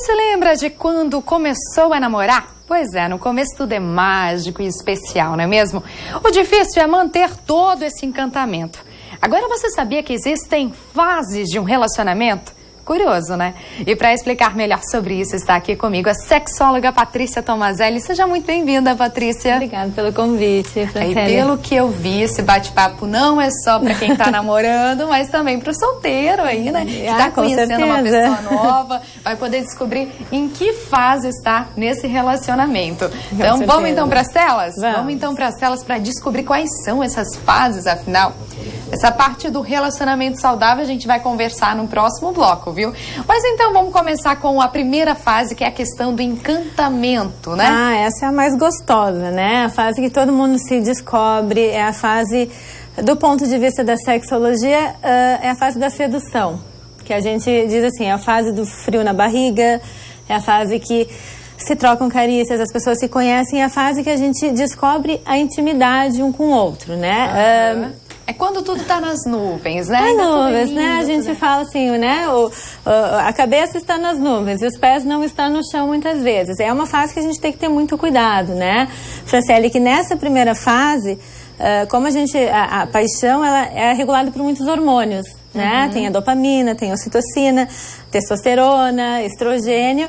Você lembra de quando começou a namorar? Pois é, no começo tudo é mágico e especial, não é mesmo? O difícil é manter todo esse encantamento. Agora, você sabia que existem fases de um relacionamento? Curioso, né? E para explicar melhor sobre isso, está aqui comigo a sexóloga Patrícia Tomazelli. Seja muito bem-vinda, Patrícia. Obrigada pelo convite, Francélia. E pelo que eu vi, esse bate-papo não é só para quem está namorando, mas também para o solteiro aí, né? Que está conhecendo uma pessoa nova, vai poder descobrir em que fase está nesse relacionamento. Então, vamos então para as telas? Vamos então para as telas para descobrir quais são essas fases, afinal. Essa parte do relacionamento saudável a gente vai conversar no próximo bloco, viu? Mas então vamos começar com a primeira fase, que é a questão do encantamento, né? Ah, essa é a mais gostosa, né? A fase que todo mundo se descobre, é a fase, do ponto de vista da sexologia, é a fase da sedução. Que a gente diz assim, é a fase do frio na barriga, é a fase que se trocam carícias, as pessoas se conhecem, é a fase que a gente descobre a intimidade um com o outro, né? É quando tudo está nas nuvens, né? Nas nuvens, né? A gente fala assim, né? A cabeça está nas nuvens e os pés não estão no chão muitas vezes. É uma fase que a gente tem que ter muito cuidado, né? Franciele, que nessa primeira fase, como a paixão ela é regulada por muitos hormônios, né? Tem a dopamina, tem a ocitocina, testosterona, estrogênio.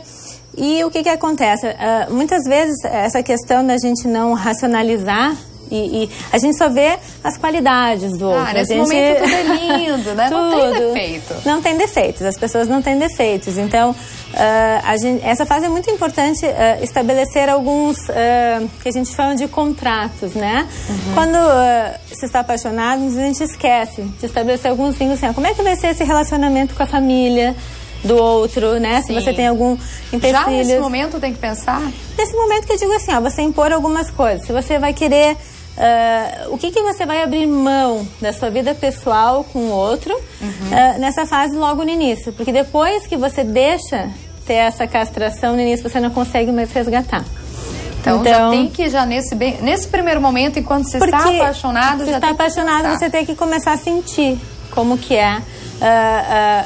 E o que acontece? Muitas vezes essa questão da gente não racionalizar e a gente só vê as qualidades do outro. Nesse momento tudo é lindo, né? Tudo. Não tem defeito. Não tem defeitos, as pessoas não têm defeitos. Então, essa fase é muito importante estabelecer alguns, que a gente chama de contratos, né? Quando se está apaixonado, a gente esquece de estabelecer alguns vínculos assim, como é que vai ser esse relacionamento com a família do outro, né? Sim. Se você tem algum empecilho. Já nesse momento tem que pensar? Nesse momento que eu digo assim, você impor algumas coisas. Se você vai querer... o que você vai abrir mão da sua vida pessoal com o outro nessa fase logo no início? Porque depois que você deixa ter essa castração no início, você não consegue mais resgatar. Então já tem que, nesse primeiro momento, enquanto você está apaixonado, já está apaixonado, você tem que começar a sentir como que é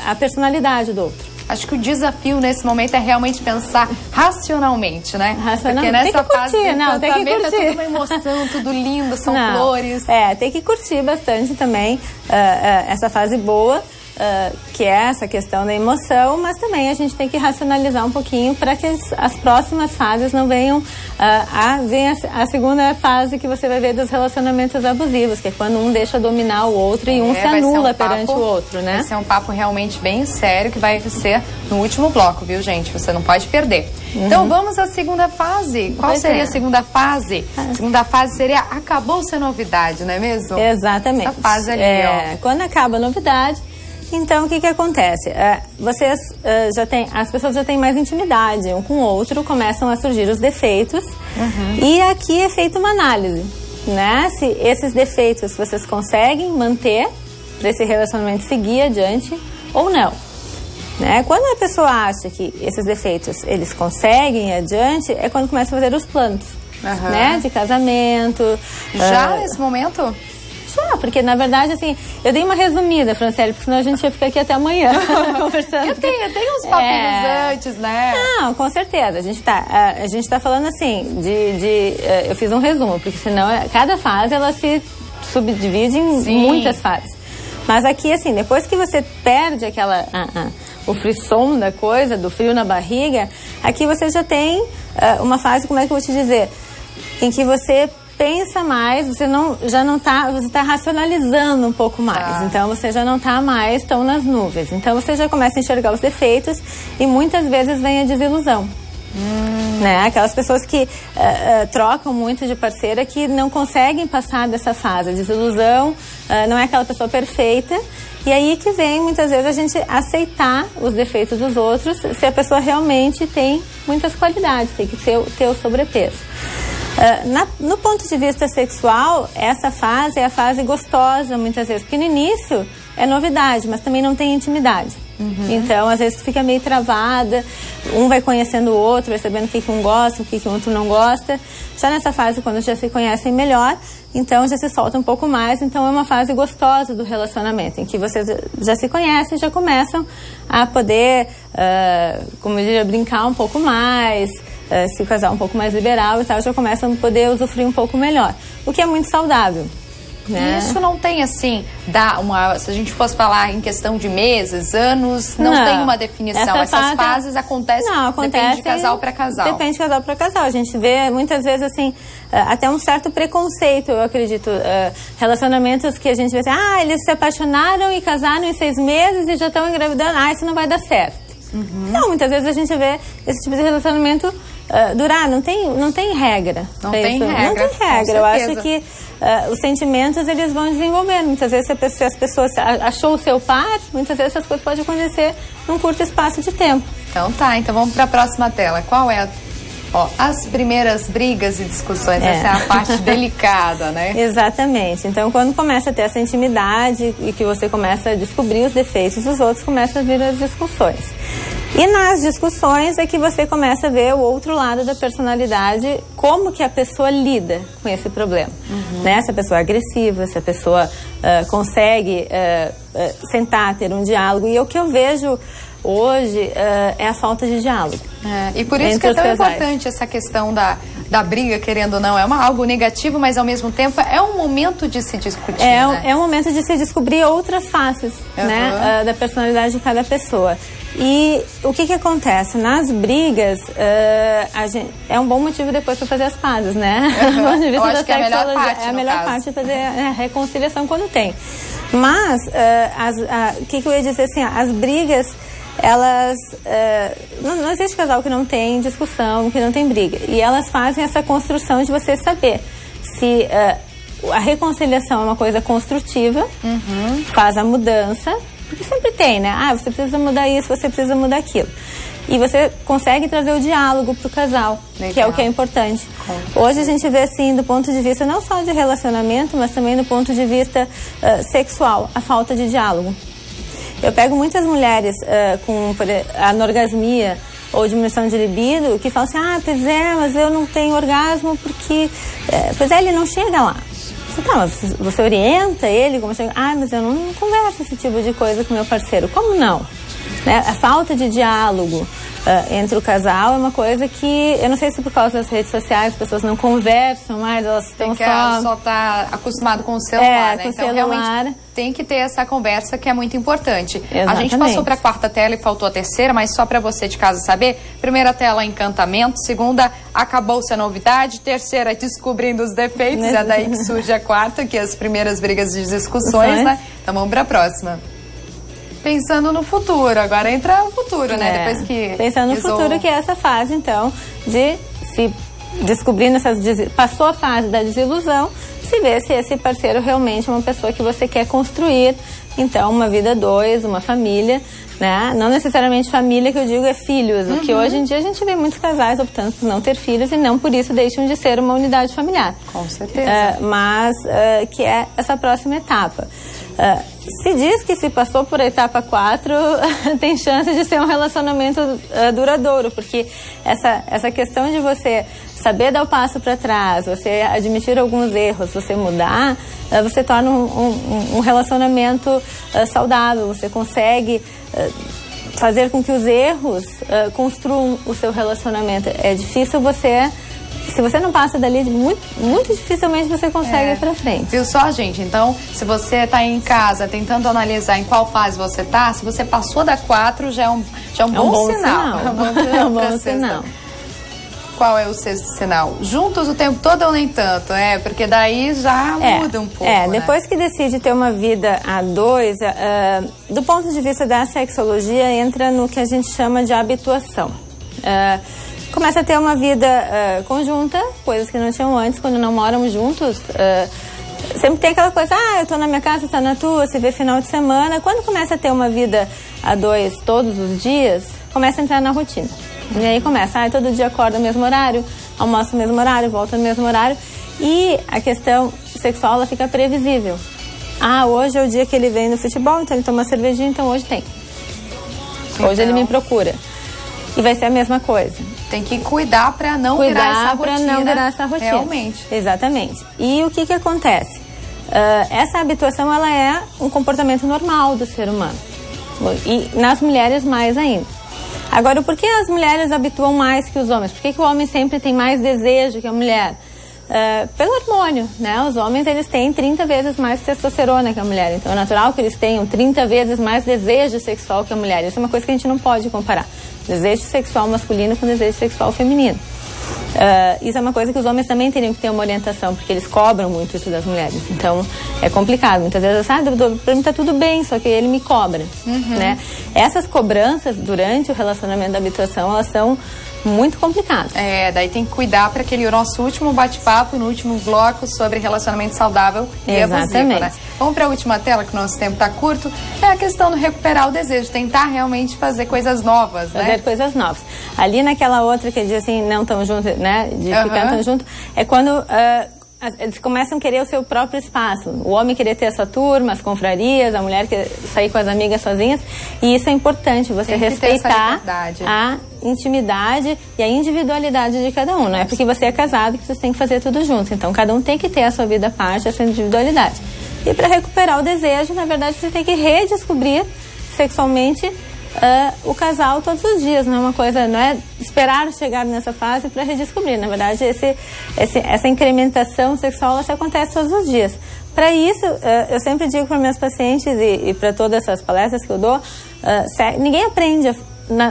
a personalidade do outro. Acho que o desafio nesse momento é realmente pensar racionalmente, né? Racionalmente. Porque nessa fase tem que curtir. É tudo uma emoção, tudo lindo, são flores. Tem que curtir bastante também essa fase boa, que é essa questão da emoção, mas também a gente tem que racionalizar um pouquinho para que as próximas fases não venham a segunda fase que você vai ver dos relacionamentos abusivos, que é quando um deixa dominar o outro e um se anula perante o outro, né? Esse é um papo realmente bem sério que vai ser no último bloco, viu, gente? Você não pode perder. Então vamos à segunda fase. Qual seria a segunda fase? A segunda fase seria acabou-se a novidade, não é mesmo? Exatamente. Essa fase ali, ó. Quando acaba a novidade, então, o que acontece? As pessoas já têm mais intimidade um com o outro, começam a surgir os defeitos e aqui é feita uma análise, né? Se esses defeitos vocês conseguem manter para esse relacionamento seguir adiante ou não, né? Quando a pessoa acha que esses defeitos eles conseguem ir adiante, é quando começa a fazer os planos, né? De casamento. Já nesse momento? Porque na verdade, assim, eu dei uma resumida, Franciele, porque senão a gente ia ficar aqui até amanhã conversando. Tem uns papinhos antes, né? Não, com certeza. A gente tá falando assim, eu fiz um resumo, porque senão cada fase ela se subdivide em muitas fases. Mas aqui, assim, depois que você perde o frisson da coisa, do frio na barriga, aqui você já tem uma fase, como é que eu vou te dizer, em que você pensa mais, você está racionalizando um pouco mais, então você já não está mais tão nas nuvens, então você já começa a enxergar os defeitos e muitas vezes vem a desilusão, né? Aquelas pessoas que trocam muito de parceira que não conseguem passar dessa fase, a desilusão, não é aquela pessoa perfeita, e aí que vem muitas vezes a gente aceitar os defeitos dos outros se a pessoa realmente tem muitas qualidades, tem que ter o sobrepeso. No ponto de vista sexual, essa fase é a fase gostosa muitas vezes, porque no início é novidade, mas também não tem intimidade. Então, às vezes, tu fica meio travada, um vai conhecendo o outro, vai sabendo o que um gosta, o que o outro não gosta. Já nessa fase, quando já se conhecem melhor, então já se solta um pouco mais. Então, é uma fase gostosa do relacionamento, em que vocês já se conhecem, já começam a poder, como eu diria, brincar um pouco mais, se casar um pouco mais liberal e tal, já começam a poder usufruir um pouco melhor, o que é muito saudável. Né? Isso não tem assim, se a gente fosse falar em questão de meses, anos, não tem uma definição. Essas fases acontecem, depende de casal para casal. Depende de casal para casal. A gente vê muitas vezes assim, até um certo preconceito, eu acredito. Relacionamentos que a gente vê assim, eles se apaixonaram e casaram em 6 meses e já estão engravidando, isso não vai dar certo. Não, muitas vezes a gente vê esse tipo de relacionamento durar, não tem regra. Não tem regra. Não tem regra. Eu acho que os sentimentos eles vão desenvolvendo. Muitas vezes se as pessoas achou o seu par, muitas vezes essas coisas podem acontecer num curto espaço de tempo. Então então vamos para a próxima tela. Qual é as primeiras brigas e discussões? Essa é a parte delicada, né? Exatamente. Então, quando começa a ter essa intimidade e que você começa a descobrir os defeitos dos outros, começa a vir as discussões. E nas discussões é que você começa a ver o outro lado da personalidade, como que a pessoa lida com esse problema. Né? Se a pessoa é agressiva, se a pessoa consegue sentar, ter um diálogo. E o que eu vejo hoje é a falta de diálogo. E por isso que é tão importante essa questão da briga, querendo ou não. É algo negativo, mas ao mesmo tempo é um momento de se discutir. É um momento de se descobrir outras faces né, da personalidade de cada pessoa. E o que acontece? Nas brigas, é um bom motivo depois para fazer as pazes, né? Do ponto de vista da sexologia, é a melhor parte de fazer a reconciliação quando tem. Mas, o que eu ia dizer assim, as brigas, elas... não existe casal que não tem discussão, que não tem briga. E elas fazem essa construção de você saber se a reconciliação é uma coisa construtiva, faz a mudança, porque sempre tem, né? Você precisa mudar isso, você precisa mudar aquilo. E você consegue trazer o diálogo pro casal, que é o que é importante. Hoje a gente vê, assim, do ponto de vista não só de relacionamento, mas também do ponto de vista sexual, a falta de diálogo. Eu pego muitas mulheres com anorgasmia ou diminuição de libido que falam assim, pois é, mas eu não tenho orgasmo porque... pois é, ele não chega lá. Mas você orienta ele como chega? Mas eu não converso esse tipo de coisa com meu parceiro. Como não? Né? A falta de diálogo entre o casal é uma coisa que, eu não sei se por causa das redes sociais as pessoas não conversam mais, elas estão só tá acostumado com o celular, né? Com então celular. Realmente tem que ter essa conversa que é muito importante. Exatamente. A gente passou para a 4ª tela e faltou a 3ª, mas só para você de casa saber. 1ª tela, encantamento. 2ª, acabou-se a novidade. 3ª, descobrindo os defeitos. É daí que surge a 4ª, que é as primeiras brigas de discussões, né? Então vamos para a próxima. Pensando no futuro, agora entra o futuro, né? Depois que pensando no futuro, que é essa fase, então, de se descobrindo passou a fase da desilusão, se vê se esse parceiro realmente é uma pessoa que você quer construir, então, uma vida 2, uma família, né? Não necessariamente família, que eu digo é filhos, o que hoje em dia a gente vê muitos casais optando por não ter filhos e não por isso deixam de ser uma unidade familiar. Com certeza. Mas que é essa próxima etapa. Se diz que se passou por etapa 4, tem chance de ser um relacionamento duradouro, porque essa questão de você saber dar o passo para trás, você admitir alguns erros, você mudar, você torna um relacionamento saudável, você consegue fazer com que os erros construam o seu relacionamento. É difícil se você não passa dali, muito dificilmente você consegue ir pra frente. Viu só, gente? Então, se você tá em casa tentando analisar em qual fase você tá, se você passou da 4, já é um bom sinal. É um bom sinal. Qual é o 6º sinal? Juntos o tempo todo ou nem tanto? Porque daí já muda um pouco, depois que decide ter uma vida a 2, do ponto de vista da sexologia, entra no que a gente chama de habituação. Começa a ter uma vida conjunta, coisas que não tinham antes, quando não moram juntos. Sempre tem aquela coisa, eu tô na minha casa, tá na tua, se vê final de semana. Quando começa a ter uma vida a 2 todos os dias, começa a entrar na rotina. E aí começa, todo dia acorda no mesmo horário, almoça no mesmo horário, volta no mesmo horário. E a questão sexual, ela fica previsível. Hoje é o dia que ele vem no futebol, então ele toma uma cervejinha, então hoje tem. Hoje ele me procura. E vai ser a mesma coisa. Tem que cuidar para não virar essa rotina. Para não virar essa rotina. Realmente. Exatamente. E o que acontece? Essa habituação, ela é um comportamento normal do ser humano. E nas mulheres mais ainda. Agora, por que as mulheres habituam mais que os homens? Por que o homem sempre tem mais desejo que a mulher? Pelo hormônio, né? Os homens, eles têm 30 vezes mais testosterona que a mulher. Então é natural que eles tenham 30 vezes mais desejo sexual que a mulher. Isso é uma coisa que a gente não pode comparar. Desejo sexual masculino com desejo sexual feminino. Isso é uma coisa que os homens também teriam que ter uma orientação, porque eles cobram muito isso das mulheres. Então é complicado. Muitas vezes, pra mim tá tudo bem, só que ele me cobra, né? Essas cobranças durante o relacionamento da habituação, elas são muito complicadas. Daí tem que cuidar para aquele nosso último bate-papo, no último bloco sobre relacionamento saudável e abusivo, né? Vamos para a última tela, que o nosso tempo está curto. É a questão do recuperar o desejo, tentar realmente fazer coisas novas, né? Fazer coisas novas. Ali naquela outra que diz assim, não tão junto, né? De ficar tão junto, é quando eles começam a querer o seu próprio espaço. O homem querer ter a sua turma, as confrarias, a mulher querer sair com as amigas sozinhas. E isso é importante, você respeitar a intimidade e a individualidade de cada um. Não é porque você é casado que você tem que fazer tudo junto. Então, cada um tem que ter a sua vida à parte, a sua individualidade. E para recuperar o desejo, na verdade, você tem que redescobrir sexualmente o casal todos os dias. Não é uma coisa, não é esperar chegar nessa fase para redescobrir. Na verdade, essa incrementação sexual, ela acontece todos os dias. Para isso, eu sempre digo para meus pacientes e para todas essas palestras que eu dou, ninguém aprende,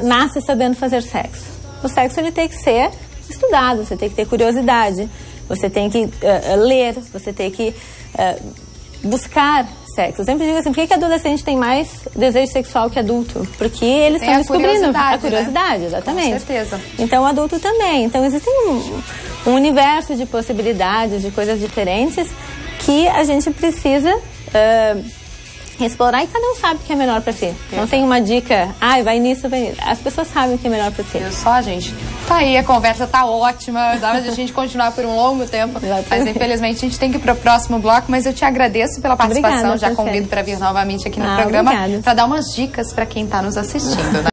nasce sabendo fazer sexo. O sexo, ele tem que ser estudado, você tem que ter curiosidade, você tem que ler, você tem que buscar sexo. Eu sempre digo assim, por que adolescente tem mais desejo sexual que adulto? Porque eles estão descobrindo a curiosidade, né? Exatamente. Com certeza. Então, o adulto também. Então, existe um universo de possibilidades, de coisas diferentes que a gente precisa explorar, e cada um sabe o que é melhor para si. Não tem uma dica, vai nisso, vai nisso. As pessoas sabem o que é melhor para si. Só, gente. Tá aí, a conversa tá ótima, dá pra gente continuar por um longo tempo. Exatamente. Mas infelizmente a gente tem que ir pro próximo bloco, mas eu te agradeço pela participação. Obrigada, já convido para vir novamente aqui no programa para dar umas dicas para quem tá nos assistindo, né?